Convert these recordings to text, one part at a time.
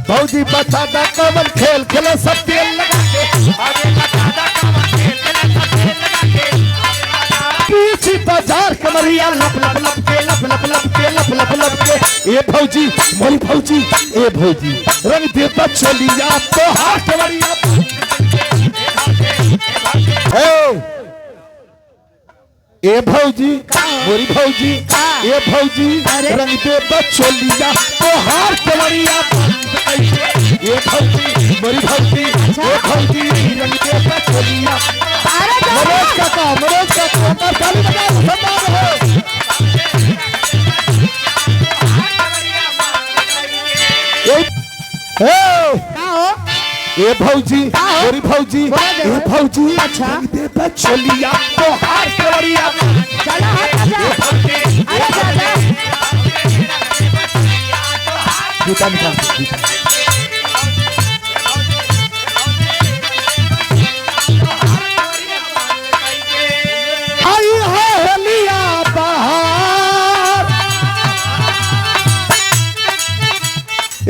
भौजी बता दा कवन खेल खेले सब तेल लगा के पीछे बाजार कमरिया लप लप लप के लप लप लप के लप लप लप के ए भौजी मोरी भौजी ए भौजी रंग देता चलिया तो हाथ कमरिया ए भौजी मोरी भौजी ए भौजी रंग देता चलिया तो हाथ कमरिया ए भौजी मोरी भौजी ए भौजी रंग देता चलिया मनोज काका ताली बजाओ सम्मान हो ए भौजी मोरी भौजी ए भौजी अच्छा देता चलिया तो हार कवरिया चला आजा अरे दादा जूता निकाल आई है होलिया बहार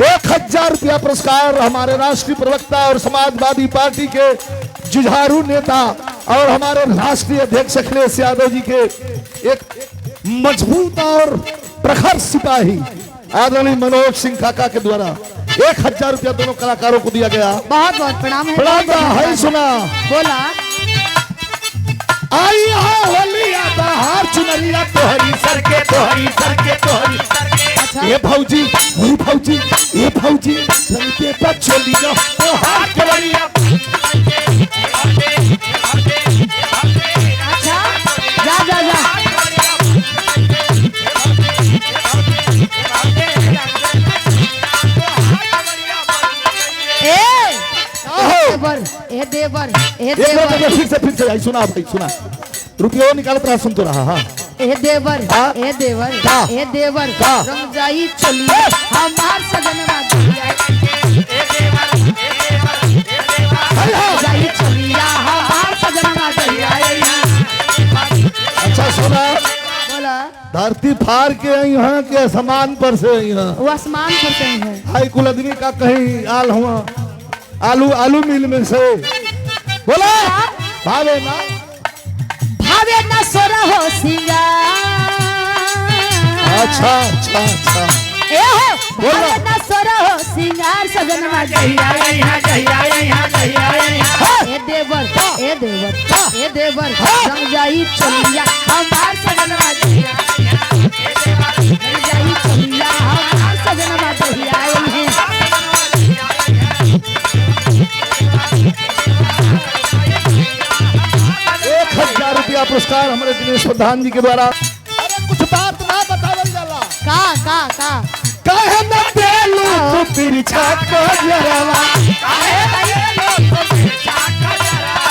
1000 रुपया पुरस्कार हमारे राष्ट्रीय प्रवक्ता और समाजवादी पार्टी के जुझारू नेता और हमारे राष्ट्रीय अध्यक्ष अखिलेश यादव जी के एक मजबूत और प्रखर सिपाही आदरणीय मनोज सिंह काका के द्वारा 1000 रुपया दोनों कलाकारों को दिया गया। बहुत बहुत प्रणाम है। प्रणाम है सुना बोला आई है होलिया बहार चुनरिया तोहरी सर के तोहरी सर के तोहरी अच्छा ये भौजी ये भौजी ये भौजी रंग के पछलिया तो हाथ कवरिया अच्छा जा जा जा ए देवर फिर से आई सुना भाई सुना रुपये निकालत रहा सुन तो रहा हाँ ए देवर रंग जाई चलिए हमार सजनवा जाई चलिया हमार सजनवा अच्छा सुना बोला धरती फार के यहाँ के आसमान पर से यहाँ वो आसमान पर कहीं है हाई कुल आदमी का कहीं आल हुआ आलू मिल में से बोला भावे ना सोरा हो सिंगार अच्छा अच्छा अच्छा ए हो भावे ना सोरा हो सिंगार सजनवा ए देवर रंग जाई चलिया हमार सजनवा जाई चलिया हमार सजनवा है 1000 रुपया पुरस्कार हमारे दिनेश प्रधान जी के द्वारा। अरे कुछ बात ना बतावल जाला का काहे न देलू तू तिरछा को जरवा काहे देलू तू तिरछा को जरवा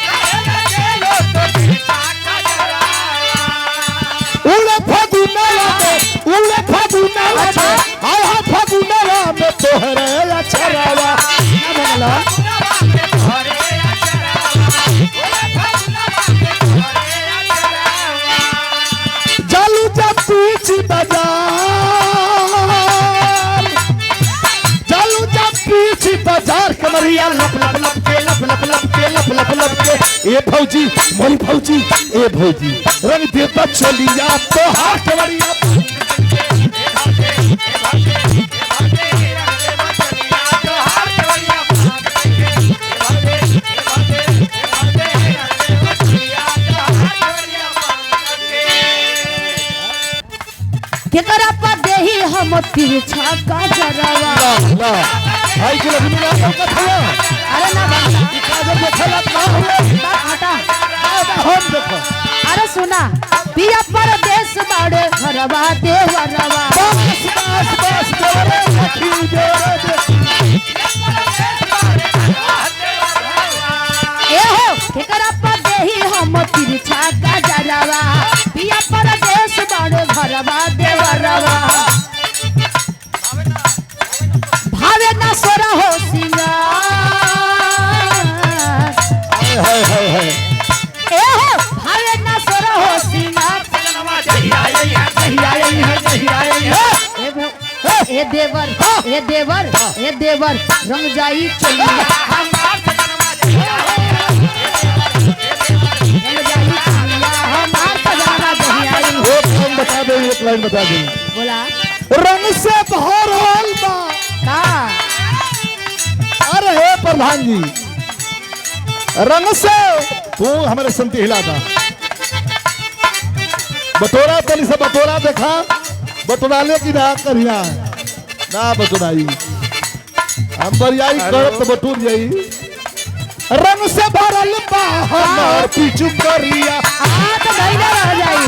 काहे न देलू तू तिरछा को जरवा उले फगुनवा आहा फगुनवा में तोहरे अछरवा ना बोला पीछे बाजार कमरिया लप लप लप के लप लप लप के लप लप लप के ए भौजी मोरी भौजी ए भौजी रंग देता चलिया तो हाथ कमरिया केकरा पर देही हम तिरछा का जरवा ला भाई के लगी ना का था अरे ना बाबा काजल देखला ना हुए हटा हम देखो अरे सुना पिया परदेश बाड़े घरवा देवरवा बस देवरे सखी देवरे ए हो केकरा पर देही हम तिरछा का जरवा पिया परदेश बाड़े घरवा देवरवा भावे ना सोरा हो सिंगार हाय हाय हाय ए हो भावे ना सोरा हो सिंगार ए देवर ए देवर रंग जाई चोलिया हमार सजनवा दहिया एक लाइन बता दे, एक लाइन बता दे। बोला रंग से भरल बा का अरे हे प्रधान जी, रंग से तू हमारे संति हिला था। बटोरा तली से बटोरा देखा, बटोराले की ना करिया ना बटोराई, हम बरियाई करब तो बटूर जाई। रंग से भरल बा हमार पीछू करिया तो गईला रह जाई।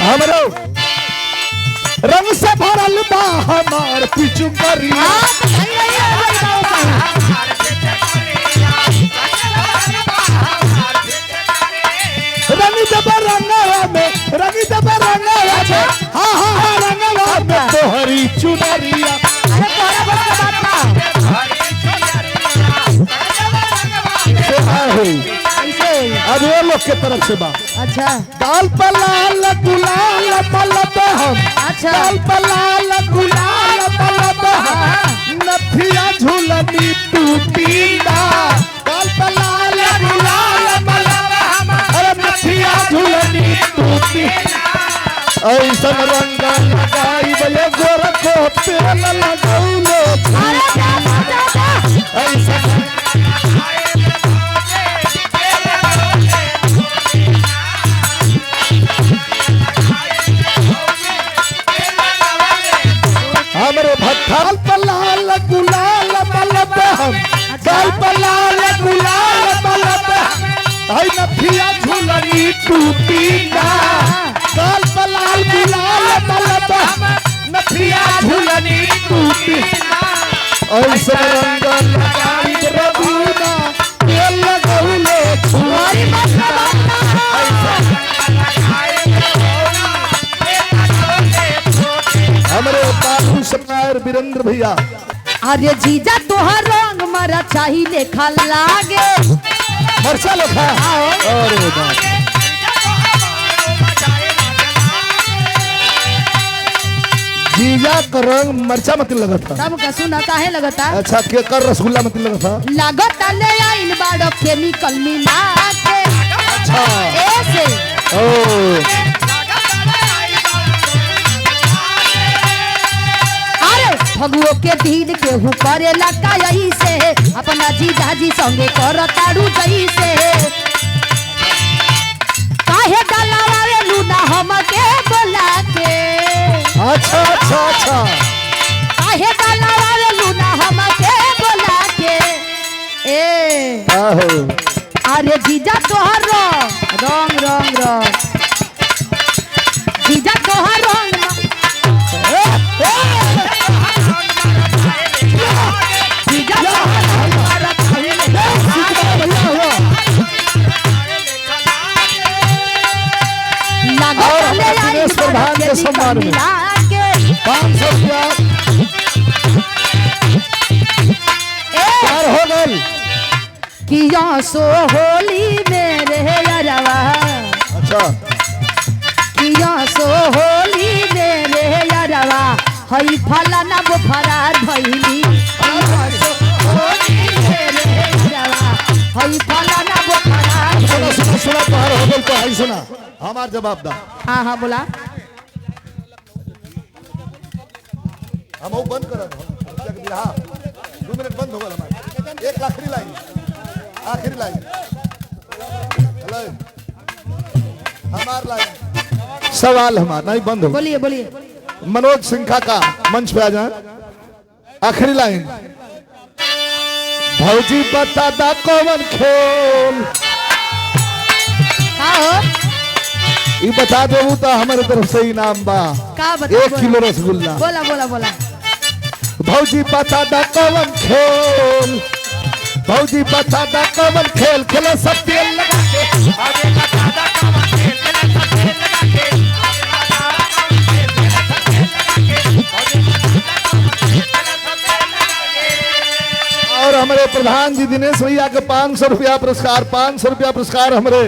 हमरो रंग से भरल बा हमार पीछू करिया। तो गईला रह जाई। रंगी दबा रंगवा में, रंगी दबा रंगवा में, हाँ हाँ हाँ रंगवा में तोहरी चुनरिया। अरे तोरा बस के बात ना से है ऐसे अब ये लोग के तरफ से बा। अच्छा दाल पर लाल गुलाल मलब हम, अच्छा दाल पर लाल गुलाल मलब हम, नथिया झूलनी टूटी ना। दाल पर लाल गुलाल मलब हम, अरे नथिया झूलनी टूटी। ऐसा रंग लगाई बले गोर को तेल लगौलो, अरे जा ऐसा हमरे भट्ठाल पर लाल गुलाल मलब हम, दाल पर लाल गुलाल मलब हम, आई नथिया झूलनी टूटी ना। दाल पर लाल गुलाल मलब हम, नथिया झूलनी टूटी। ऐसा रंग लगाई रबीना तेल लगौले छुआरी हमरे बाबू सपनायर वीरेंद्र भैया। अरे जीजा तोहर रंग मारा चाही लेखा लागे। मरचा लिखा अरे बाप जीजा का रंग मरचा मत लगा था। तब का सुना काहे लगता अच्छा के कर रसगुल्ला मत लगा था। लगता ले आइल बाड़ो केमिकल मिला के। अच्छा ऐसे ओ अरे फगुओ के दिन केहू करेला का यही से अपना जीजा जी संगे करताड़ू जई से काहे डलावे लूना हमके बोला के। अच्छा अच्छा अच्छा काहे डलावे लूना हमके बोला के। ए आहो अरे जीजा तोहर रंग रंग रंग जीजा तोहर रंग जीजा और दिनेश प्रधान के सम्मान में 500 रुपया हो गल। किया सो होली मेरे अरवा अच्छा किया सो होली मेरे अरवा हई फलाना बुफरा धइली। किया सो होली मेरे अरवा हई फलाना बुफरा सुना सुना सुना बाहर हो गल तो आई सुना हमार जवाब दा। हाँ हाँ बोला हम वो बंद कर हाँ 2 मिनट बंद हो गल हमारे। एक आखिरी लाइन हेलो हमार लाइन सवाल हमार नहीं बंद हो। बोलिए बोलिए मनोज सिंघा का मंच पे आ जाए। आखिरी लाइन भौजी बता दा कौन खेल का हो ये बता देबू तो हमारे तरफ से इनाम बा का बता 1 किलो रसगुल्ला। बोला बोला बोला भौजी बता दा कौन खेल, भौजी बता दा कौन खेल खेला सब तेल लगा के। आगे बता दा कौन खेल खेला सब तेल लगा के। और हमारे प्रधान जी दिनेश भैया के 500 रुपया पुरस्कार, 500 रुपया पुरस्कार हमारे